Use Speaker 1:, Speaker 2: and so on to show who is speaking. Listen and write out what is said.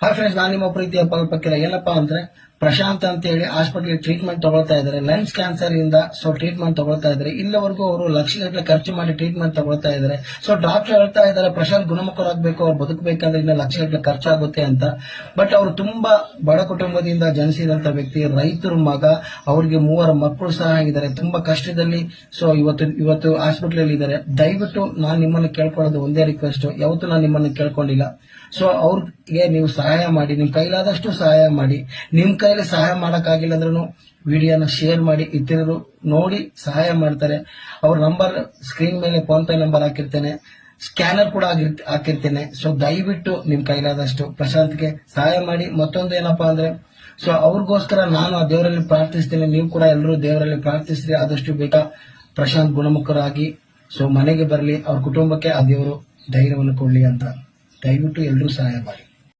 Speaker 1: Hi friends, ನಾನು ನಿಮ್ಮ ಪ್ರೀತಿಯ ಪಕ್ಕಿರ. ಏನಪ್ಪಾ ಅಂದ್ರೆ ಪ್ರಶಾಂತ್ ಅಂತ ಹೇಳಿ ಹಾಸ್ಪಿಟಲ್ ಟ್ರೀಟ್ಮೆಂಟ್ ತಗೊಳ್ತಾ ಇದ್ದಾರೆ. ಲಂಗ್ಸ್ ಕ್ಯಾನ್ಸರ್ ಇಂದ ಟ್ರೀಟ್ಮೆಂಟ್ ತಗೊಳ್ತಾ ಇದ್ದಾರೆ. ಇಲ್ಲಿವರೆಗೂ ಅವರು ಲಕ್ಷಗಟ್ಟಲೆ ಖರ್ಚು ಮಾಡಿ ಟ್ರೀಟ್ಮೆಂಟ್ ತಗೊಳ್ತಾ ಇದ್ದಾರೆ. ಡಾಕ್ಟರ್ ಹೇಳ್ತಾ ಇದ್ದಾರೆ ಪ್ರಶಾಂತ್ ಗುಣಮುಖರಾಗಬೇಕು, ಅವ್ರು ಬದುಕಬೇಕಂದ್ರೆ ಇನ್ನ ಲಕ್ಷಗಟ್ಟಲೆ ಖರ್ಚಾಗುತ್ತೆ ಅಂತ. ಬಟ್ ಅವರು ತುಂಬಾ ಬಡ ಕುಟುಂಬದಿಂದ ಜನಿಸಿದಂತ ವ್ಯಕ್ತಿ, ರೈತರ ಮಗ, ಅವ್ರಿಗೆ 3 ಮಕ್ಕಳು ಸಹ ಇದ್ದಾರೆ. ತುಂಬಾ ಕಷ್ಟದಲ್ಲಿ ಇವತ್ತು ಹಾಸ್ಪಿಟಲ್ ಅಲ್ಲಿ ಇದ್ದಾರೆ. ದಯವಿಟ್ಟು ನಾನು ನಿಮ್ಮನ್ನು ಕೇಳ್ಕೊಳ್ಳೋದು ಒಂದೇ ರಿಕ್ವೆಸ್ಟ್, ಯಾವತ್ತೂ ನಾನು ನಿಮ್ಮನ್ನು ಕೇಳ್ಕೊಂಡಿಲ್ಲ. ಅವ್ರಿಗೆ ನೀವು ಸಹಾಯ ಮಾಡಿ, ನಿಮ್ ಕೈಲಾದಷ್ಟು ಸಹಾಯ ಮಾಡಿ. ನಿಮ್ ಕೈಲಿ ಸಹಾಯ ಮಾಡಕ್ಕಾಗಿಲ್ಲ ಅಂದ್ರೂ ವಿಡಿಯೋನ ಶೇರ್ ಮಾಡಿ, ಇತರರು ನೋಡಿ ಸಹಾಯ ಮಾಡ್ತಾರೆ. ಅವ್ರ ನಂಬರ್ ಸ್ಕ್ರೀನ್ ಮೇಲೆ ಫೋನ್ ಪೇ ನಂಬರ್ ಹಾಕಿರ್ತೇನೆ, ಸ್ಕ್ಯಾನರ್ ಕೂಡ ಹಾಕಿರ್ತೇನೆ. ದಯವಿಟ್ಟು ನಿಮ್ ಕೈಲಾದಷ್ಟು ಪ್ರಶಾಂತ್ಗೆ ಸಹಾಯ ಮಾಡಿ. ಮತ್ತೊಂದು ಏನಪ್ಪಾ ಅಂದ್ರೆ ಅವ್ರಿಗೋಸ್ಕರ ನಾನು ಆ ದೇವರಲ್ಲಿ ಪ್ರಾರ್ಥಿಸ್ತೇನೆ. ನೀವು ಕೂಡ ಎಲ್ಲರೂ ದೇವರಲ್ಲಿ ಪ್ರಾರ್ಥಿಸ್ರಿ, ಆದಷ್ಟು ಬೇಗ ಪ್ರಶಾಂತ್ ಗುಣಮುಖರಾಗಿ ಮನೆಗೆ ಬರಲಿ, ಅವ್ರ ಕುಟುಂಬಕ್ಕೆ ಆ ದೇವರು ಧೈರ್ಯವನ್ನು ಕೊಡ್ಲಿ ಅಂತ. ದಯವಿಟ್ಟು ಎಲ್ಲರೂ ಸಹಾಯ ಮಾಡಿ.